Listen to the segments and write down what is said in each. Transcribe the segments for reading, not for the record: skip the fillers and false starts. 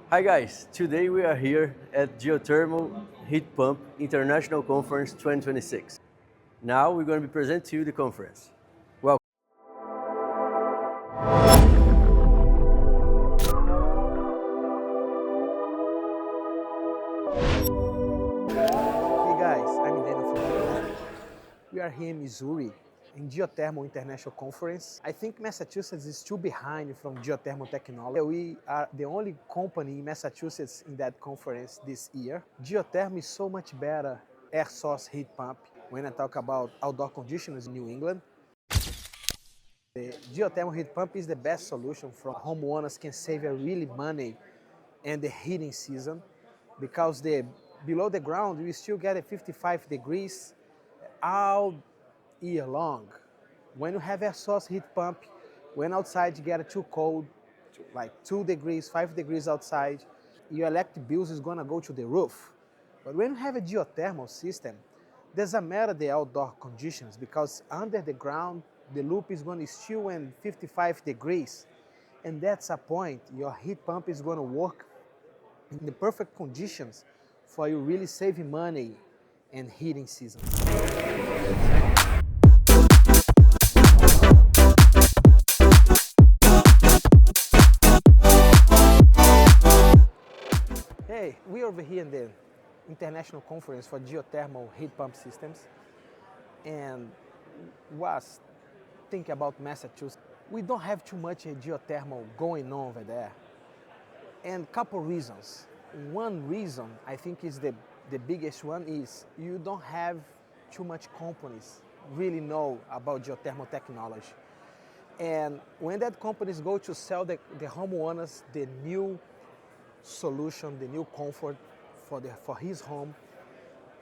Hi guys, today we are here at Geothermal Heat Pump International Conference 2026. Now we're going to be presenting to you the conference. Welcome. Hey guys, I'm Daniel from Heplac. We are here in Missouri in Geothermal International Conference. I think Massachusetts is still behind from geothermal technology. We are the only company in Massachusetts in that conference this year. Geothermal is so much better air source heat pump. When I talk about outdoor conditions in New England, the geothermal heat pump is the best solution for homeowners can save a really money in the heating season because below the ground we still get a 55 degrees all year long. When you have a source heat pump, when outside you get too cold, like 2 degrees, 5 degrees outside, your electric bills is gonna go to the roof. But when you have a geothermal system, doesn't matter the outdoor conditions because under the ground, the loop is gonna still in 55 degrees. And that's a point, your heat pump is gonna work in the perfect conditions for you really saving money in heating season. Hey, we are over here in the International Conference for Geothermal Heat Pump Systems and was thinking about Massachusetts. We don't have too much geothermal going on over there. And couple reasons. One reason I think is the biggest one is you don't have too much companies really know about geothermal technology. And when that companies go to sell the homeowners the new solution, the new comfort for his home,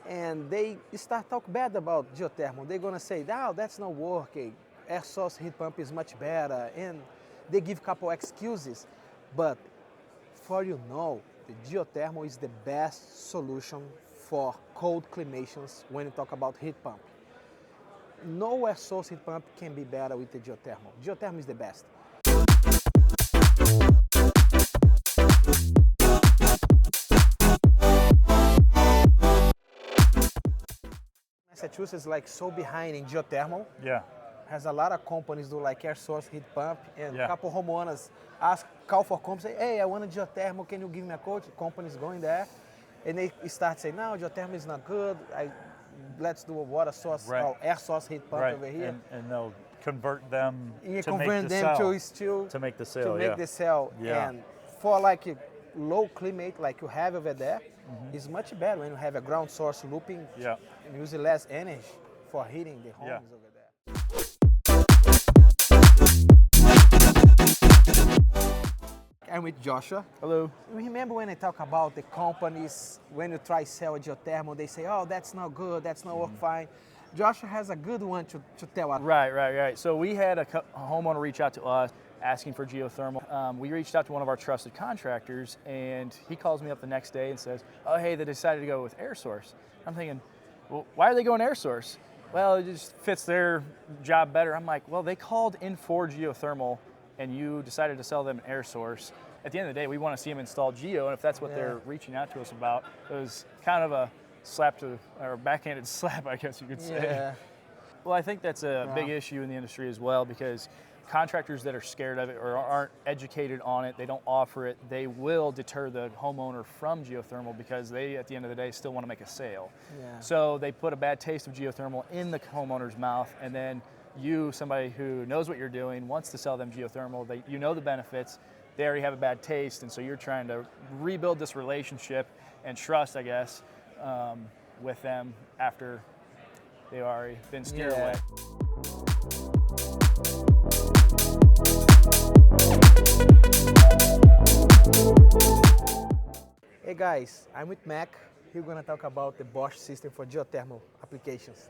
and they start talk bad about geothermal. They're gonna say, "No, that's not working. Air source heat pump is much better," and they give couple excuses. But for you know, the geothermal is the best solution for cold climations when you talk about heat pump. No air source heat pump can be better with the geothermal. Geothermal is the best. Massachusetts is like so behind in geothermal. Yeah, Has a lot of companies do like air source heat pump, and a Yeah. couple homeowners call for companies, say, "Hey, I want a geothermal, can you give me a quote?" Companies going there, and they start saying, "No, geothermal is not good. Let's do a water source Right. or air source heat pump right. over here." And they'll convert them You to convert make the them sell. to still To make the to sale, make yeah. the sale, Yeah. and for like a low climate like you have over there, it's much better when you have a ground source looping Yeah. and using less energy for heating the homes Yeah. over there. I'm with Joshua. Hello. You remember when I talk about the companies, when you try sell a geothermal, they say, "Oh, that's not good, that's not work fine." Joshua has a good one to tell us. Right. So we had a homeowner reach out to us asking for geothermal. We reached out to one of our trusted contractors, and he calls me up the next day and says, "Oh, hey, they decided to go with air source." I'm thinking, well, why are they going air source? Well, it just fits their job better. I'm like, well, they called in for geothermal, and you decided to sell them an air source. At the end of the day, we want to see them install geo, and if that's what they're reaching out to us about, it was kind of a slap to, or backhanded slap, I guess you could say. Yeah. Well, I think that's a big issue in the industry as well, because contractors that are scared of it or aren't educated on it, they don't offer it, they will deter the homeowner from geothermal because they, at the end of the day, still want to make a sale. Yeah. So they put a bad taste of geothermal in the homeowner's mouth, and then you, somebody who knows what you're doing, wants to sell them geothermal, you know the benefits, they already have a bad taste, and so you're trying to rebuild this relationship and trust, I guess, with them after they've already been steered away. Hey guys, I'm with Mac. He's gonna talk about the Bosch system for geothermal applications.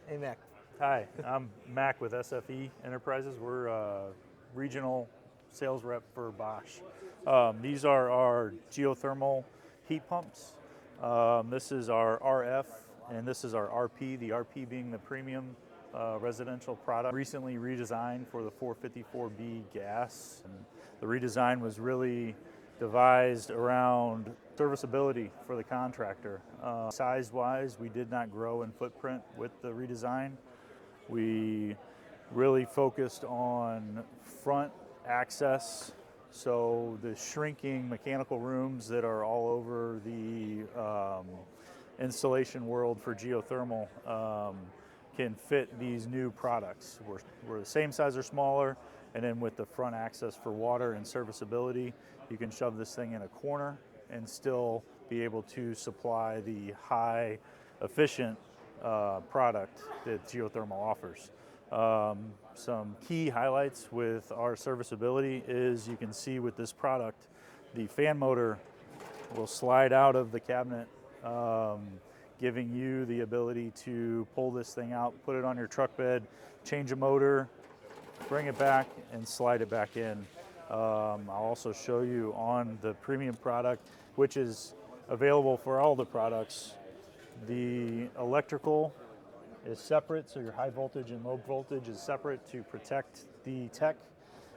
Hey Mac. Hi, I'm Mac with SFE Enterprises. We're a regional sales rep for Bosch. These are our geothermal heat pumps. This is our RF and this is our RP, the RP being the premium residential product. Recently redesigned for the 454B gas. And the redesign was really devised around serviceability for the contractor. Size-wise, we did not grow in footprint with the redesign. We really focused on front access, so the shrinking mechanical rooms that are all over the installation world for geothermal can fit these new products. We're the same size or smaller, and then with the front access for water and serviceability, you can shove this thing in a corner and still be able to supply the high efficient product that geothermal offers. Some key highlights with our serviceability is you can see with this product, the fan motor will slide out of the cabinet, giving you the ability to pull this thing out, put it on your truck bed, change a motor, bring it back, and slide it back in. I'll also show you on the premium product, which is available for all the products. The electrical is separate, so your high voltage and low voltage is separate to protect the tech.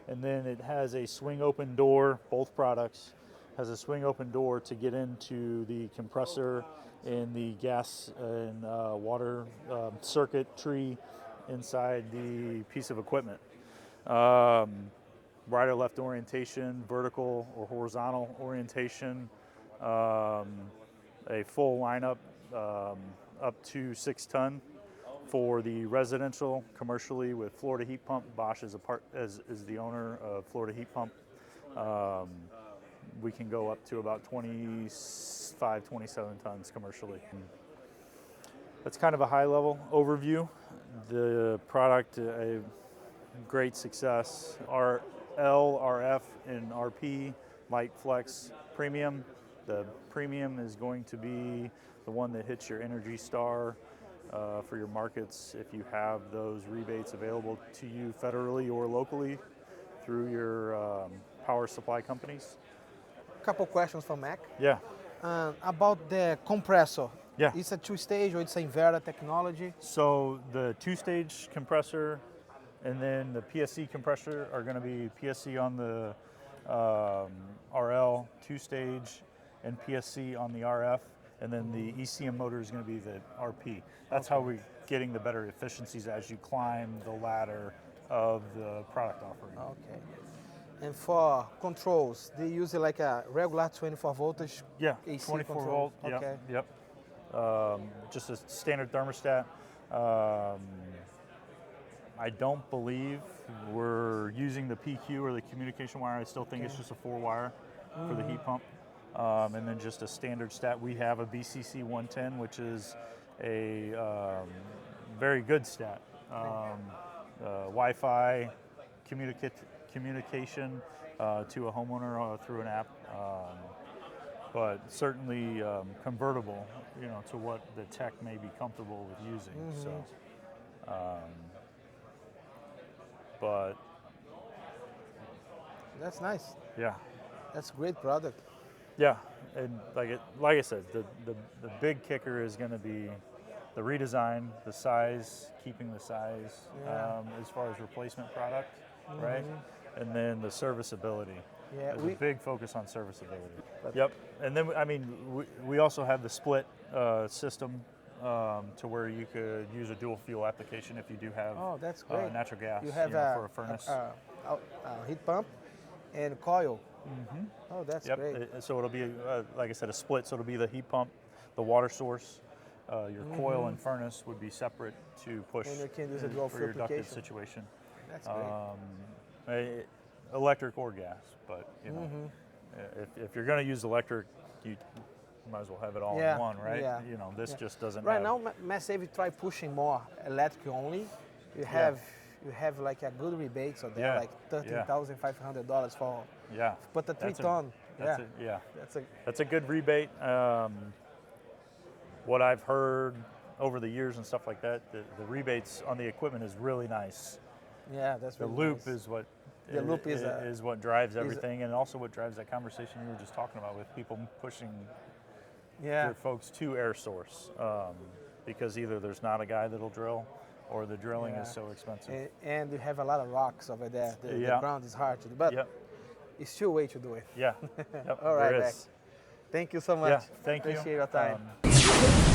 And then it has a swing open door, both products has a swing open door to get into the compressor and the gas and water circuitry inside the piece of equipment. Right or left orientation, vertical or horizontal orientation, a full lineup up to 6 ton for the residential, commercially with Florida Heat Pump. Bosch is the owner of Florida Heat Pump. We can go up to about 25, 27 tons commercially. That's kind of a high level overview. The product, a great success. Our L, RF, and RP, Light Flex Premium. The premium is going to be the one that hits your Energy Star for your markets if you have those rebates available to you federally or locally through your power supply companies. Couple questions from Mac. Yeah. About the compressor. Yeah. It's a two-stage or it's an inverter technology? So the two-stage compressor and then the PSC compressor are going to be PSC on the RL two-stage and PSC on the RF, and then the ECM motor is going to be the RP. That's how we're getting the better efficiencies as you climb the ladder of the product offering. Okay. And for controls, they use it like a regular 24 voltage AC 24 control? volt. Okay. Yep. Just a standard thermostat. I don't believe we're using the PQ or the communication wire. I still think it's just a 4-wire for the heat pump. And then just a standard stat. We have a BCC 110, which is a very good stat. Wi-Fi communication to a homeowner through an app, but certainly convertible, to what the tech may be comfortable with using. So, but that's nice. Yeah, that's a great product. Yeah, and like I said, the big kicker is going to be the redesign, the size, keeping the size as far as replacement product, right? And then the serviceability. Yeah, there's a big focus on serviceability. Yep, and then we also have the split system to where you could use a dual fuel application if you do have that's great. Natural gas you have for a furnace. Heat pump and coil. Oh, that's great. So it'll be, like I said, a split. So it'll be the heat pump, the water source, your coil and furnace would be separate to push and you can use a dual for your fuel ducted application. situation. That's great. Electric or gas, but if you're going to use electric, you might as well have it all in one, right? Yeah. This just doesn't. Right now, Massive try pushing more electric only. You have like a good rebate on there, like $13,500 for. But the 3-ton. That's a good rebate. What I've heard over the years and stuff like that, the rebates on the equipment is really nice. Yeah, that's really the loop nice. is what. The loop is what drives everything, and also what drives that conversation you were just talking about with people pushing their folks to air source, because either there's not a guy that'll drill, or the drilling is so expensive. And you have a lot of rocks over there. The ground is hard to do. But It's still a way to do it. Yeah. Yep, All right, there Mac. is. Thank you so much. Yeah, thank you. Appreciate your time.